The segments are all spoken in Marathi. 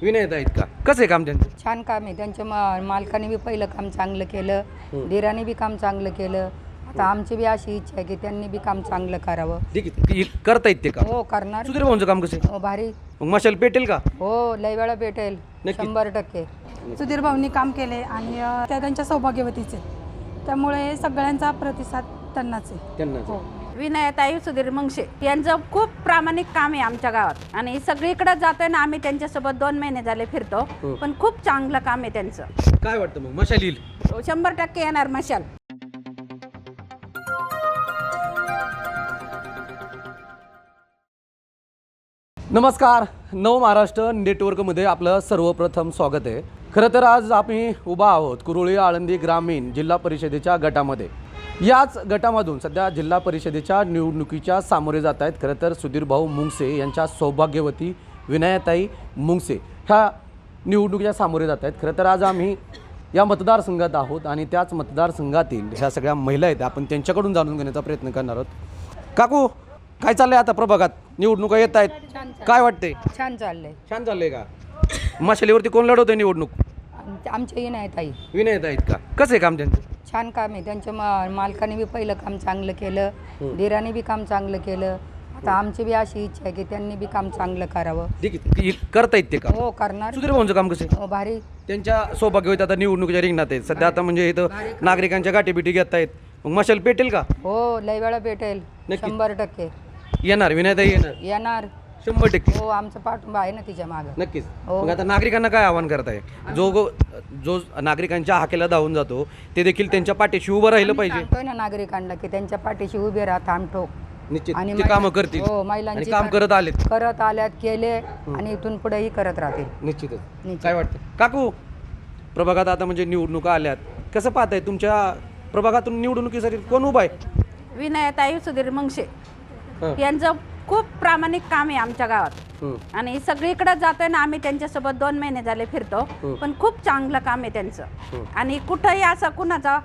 विनयत आहेत का? कसं आहे काम त्यांचं? छान काम आहे त्यांच्या मालकाने बी पहिलं काम चांगलं केलं, दिराने बी काम चांगलं केलं. आता आमची बी अशी इच्छा आहे की त्यांनी बी काम चांगलं करावं. ठीक आहे, करता येते का? हो करणार. सुधीर भाऊंचं काम कसं आहे? हो भारी. मग मशाल पेटेल का? हो लय वेळा भेटेल, नक्की. 100%. सुधीर भाऊंनी काम केले आणि त्या त्यांच्या सौभाग्यवतीचे, त्यामुळे सगळ्यांचा प्रतिसाद त्यांनाच आहे. त्यांना हो. विनयताई सुधीर मुंगसे यांचं खूप प्रामाणिक काम आहे आमच्या गावात आणि सगळीकडे जातोय ना आम्ही त्यांच्यासोबत 2 महिने झाले फिरतो. पण खूप चांगलं काम आहे त्यांचं. काय वाटतं मग मशाल येईल? 100% येणार मशाल. नमस्कार, नव महाराष्ट्र नेटवर्कमध्ये आपलं सर्वप्रथम स्वागत आहे. खरं तर आज आम्ही उभा आहोत कुरुळी आळंदी ग्रामीण जिल्हा परिषदेच्या गटामध्ये. याच गटामधून सध्या जिल्हा परिषदेच्या निवडणुकीच्या सामोरे जात आहेत खरं तर सुधीर भाऊ मुंगसे यांच्या सौभाग्यवती विनयताई मुंगसे ह्या निवडणुकीच्या सामोरे जात आहेत. खरं तर आज आम्ही या मतदारसंघात आहोत आणि त्याच मतदारसंघातील ह्या सगळ्या महिला आहेत, आपण त्यांच्याकडून जाणून घेण्याचा प्रयत्न करणार आहोत. काकू, काय चाललंय आता प्रभागात? निवडणुका येत आहेत, काय वाटतंय? छान चाललंय. छान चाललंय का? मशालीवरती कोण लढवतोय निवडणूक? आमच्या विनयताई. विनयत आहेत का? कसं आहे काम त्यांचं? छान काम आहे त्यांच्या मालकाने बी पहिलं काम चांगलं केलं, दिराने बी काम चांगलं केलं. आता आमची बी अशी इच्छा आहे की त्यांनी बी काम चांगलं करावं. ठीक आहे, करता येते का? हो करणार. सुधीर भाऊंचं काम कसं आहे? हो भारी. त्यांच्या सौभाग्यवती आता निवडणुकीच्या रिंगणात आहेत सध्या. आता म्हणजे इथं नागरिकांच्या गाठीबिटी घेत आहेत. मग मशाल पेटेल का? हो लय वेळा भेटेल, नक्की. 100%. येणार, विनयताई येणार येणार. 100%. हो आमचा पाठिंबा आहे ना तिच्या मागं. नक्कीच. हो. मग आता नागरिकांना काय आवाहन करताय? जो नागरिकांच्या हाकेला धावून जातो ते देखील त्यांच्या पाठीशी उभं राहिलं पाहिजे. सांगतोय ना नागरिकांना की त्यांच्या पाठीशी उभे राहा, थांबठोक. निश्चित आणि ते कामं करतील. हो आणि महिलांची काम करत आलेत. करत आल्यात, केले आणि इथून पुढेही करत राहतील. निश्चितच. काय वाटतं काकू, प्रभागात आता म्हणजे निवडणुका आल्यात, कसं पाहताय? तुमच्या प्रभागातून निवडणुकीसाठी कोण उभा आहे? विनयताई सुधीर मुंगसे हं. यांचं खूप प्रामाणिक काम आहे आमच्या गावात आणि सगळीकडे जातोय ना आम्ही त्यांच्यासोबत 2 महिने झाले फिरतो. पण खूप चांगलं काम आहे त्यांचं आणि कुठंही असं कुणाचा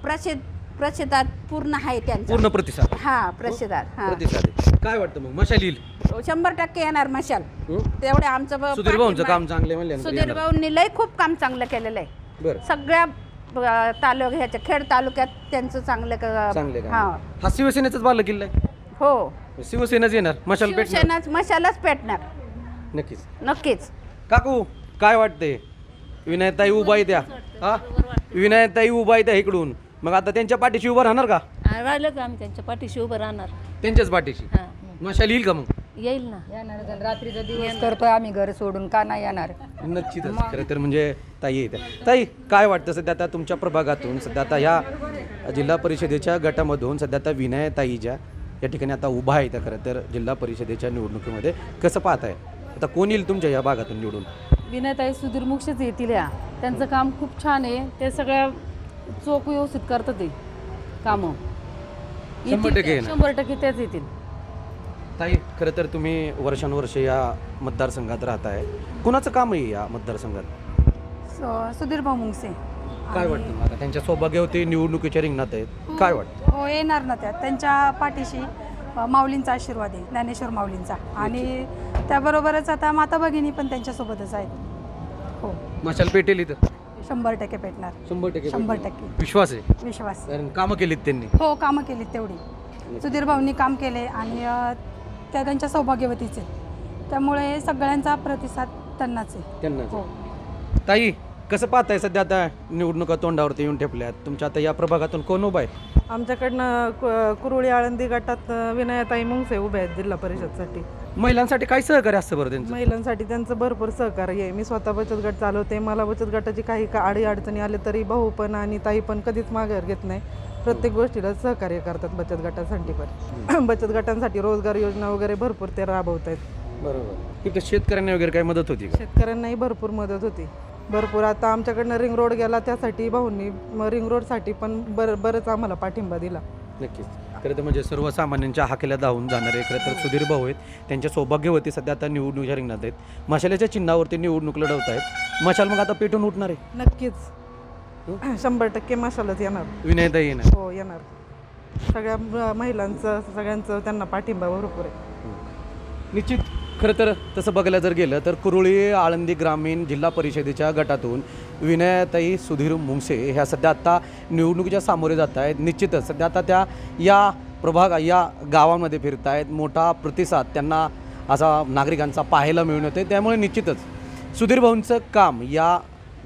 प्रसिद्धात पूर्ण आहे त्यांचं. पूर्ण प्रतिसाद. हा प्रतिसाद. हा प्रतिसाद आहे. काय वाटतं मग मशाल येईल? 100% येणार मशाल. तेवढे आमचं सुधीर भाऊंचं काम पाठिंबा चांगले म्हणले आहे. सुधीर भाऊंनी लय खूप काम चांगलं केलेलं आहे. बरं, सगळ्या तालुक्याच्या खेड तालुक्यात त्यांचं चांगलं चांगले हा हा शिवसेनेचाच बाल किल्ला आहे. हो शिवसेनाच येणार, मशाल पेटणार. शिवसेनाच मशालच पेटणार. नक्कीच. नक्कीच. काकू, काय वाटते? विनयताई उभा आहे त्या, हा विनयताई उभा आहे त्या इकडून, मग आता त्यांच्या पाठीशी उभं राहणार का? राहिलं का आम्ही त्यांच्या पाठीशी उभं राहणार. त्यांच्याच पाठीशी हां मशाल येईल का? मग येईल ना. येणार. रात्रीचा दिवस करतोय आम्ही घर सोडून, का नाही येणार? नक्कीच. खरं तर म्हणजे ताई येते. ताई, काय वाटतं सध्या आता तुमच्या प्रभागातून सध्या आता ह्या जिल्हा परिषदेच्या गटामधून सध्या आता विनयताई ज्या या ठिकाणी आता उभा आहे त्या खरं तर जिल्हा परिषदेच्या निवडणुकीमध्ये कसं पाहताय? आता कोण येईल तुमच्या या भागातून निवडून? विनयताई सुधीर मुंगसेच येतील. या त्यांचं काम खूप छान आहे. ते सगळ्या चोख व्यवस्थित करतात ते कामं. 100% येणार. 100% तेच येतील. ताई, खरं तर तुम्ही वर्षानुवर्ष या मतदारसंघात राहताय, कुणाचं काम आहे या मतदारसंघात? सुधीर भाऊ मुंगसे. काय वाटतं आता त्यांच्या सौभाग्यवती निवडणुकीच्या रिंगणात आहेत, काय वाटतं? हो येणार ना. त्यांच्या पाठीशी माऊलींचा आशीर्वाद आहे, ज्ञानेश्वर माऊलींचा. आणि त्याबरोबरच आता माता भगिनी पण त्यांच्यासोबतच आहेत. हो मशाल पेटेल इथं 100% पेटणार. 100%. 100% विश्वास आहे, विश्वास. कारण कामं केलीत त्यांनी. हो कामं केलीत तेवढी. सुधीर भाऊंनी काम केले आणि त्या त्यांच्या सौभाग्यवतीचे, त्यामुळे सगळ्यांचा प्रतिसाद त्यांनाच आहे. त्यांना. हो. ताई, कसं पाहताय सध्या आता निवडणुका तोंडावरती येऊन ठेपल्यात, तुमच्या आता या प्रभागातून कोण उभा आहे? आमच्याकडनं कुरुळी आळंदी गटात विनयताई मुंगसे उभे आहेत जिल्हा परिषदसाठी. महिलांसाठी काय सहकार्य असतं बरं त्यांचं? महिलांसाठी त्यांचं भरपूर सहकार्य आहे. मी स्वतः बचत गट चालवते. मला बचत गटाची काही अडी अडचणी आले तरी भाऊ पण आणि ताई पण कधीच माघार घेत नाही. प्रत्येक गोष्टीला सहकार्य करतात बचत गटासाठी पण. बचत गटांसाठी रोजगार योजना वगैरे भरपूर ते राबवत आहेत. बरोबर. तिथं शेतकऱ्यांना वगैरे काही मदत होती का? शेतकऱ्यांनाही भरपूर मदत होती. भरपूर. आता आमच्याकडनं रिंग रोड गेला, त्यासाठी भाऊंनी रिंग रोडसाठी पण बरंच आम्हाला पाठिंबा दिला. नक्कीच. खरं तर म्हणजे सर्वसामान्यांच्या हाकेला धावून जाणारे खरं तर सुधीर भाऊ आहेत. त्यांच्या सौभाग्यवती सध्या आता निवडणुकीच्या रिंगणात आहेत. मशाल्याच्या चिन्हावरती निवडणूक लढवत आहेत. मशाल मग आता पेटून उठणार आहे? नक्कीच. 100% मशालच येणार. विनयताई येणार. हो येणार. सगळ्या महिलांचं सगळ्यांचं त्यांना पाठिंबा भरपूर आहे. निश्चित खरं तर तसं बघायला जर गेलं तर कुरुळी आळंदी ग्रामीण जिल्हा परिषदेच्या गटातून विनयाताई सुधीर मुंगसे ह्या सध्या आत्ता निवडणुकीच्या सामोरे जात आहेत. निश्चितच सध्या आता त्या या गावांमध्ये फिरत आहेत. मोठा प्रतिसाद त्यांना असा नागरिकांचा पाहायला मिळून येते. त्यामुळे निश्चितच सुधीर भाऊंचं काम या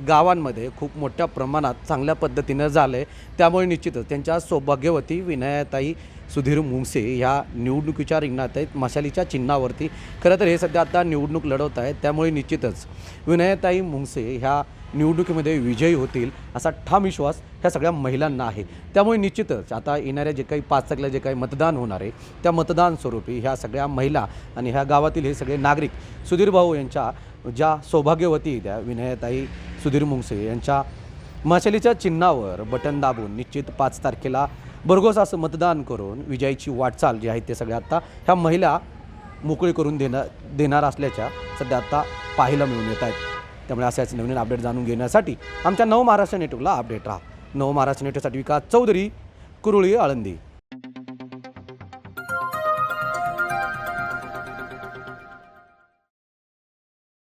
गावांमध्ये खूप मोठ्या प्रमाणात चांगल्या पद्धतीनं झालं आहे. त्यामुळे निश्चितच त्यांच्या सौभाग्यवती विनयाताई सुधीर मुंगसे ह्या निवडणुकीच्या रिंगणात आहेत, मशालीच्या चिन्हावरती. खरं तर हे सध्या आता निवडणूक लढवत आहेत. त्यामुळे निश्चितच विनयाताई मुंगसे ह्या निवडणुकीमध्ये विजयी होतील असा ठाम विश्वास ह्या सगळ्या महिलांना आहे. त्यामुळे निश्चितच आता येणाऱ्या जे काही 5 तारखेला जे काही मतदान होणार आहे त्या मतदान स्वरूपी ह्या सगळ्या महिला आणि ह्या गावातील हे सगळे नागरिक सुधीर भाऊ यांच्या ज्या सौभाग्यवती त्या विनयाताई सुधीर मुंगसे यांच्या मशालीच्या चिन्हावर बटन दाबून निश्चित 5 तारखेला भरघोस असं मतदान करून विजयाची वाटचाल जी आहे ते सगळ्या आत्ता ह्या महिला मोकळी करून देणार असल्याच्या सध्या आत्ता पाहायला मिळून येत आहेत. त्यामुळे अशाच नवीन अपडेट जाणून घेण्यासाठी आमच्या नव महाराष्ट्र नेटवर्कला अपडेट राहा. नव महाराष्ट्र नेटवर्कसाठी विकास चौधरी, कुरुळी, आळंदी.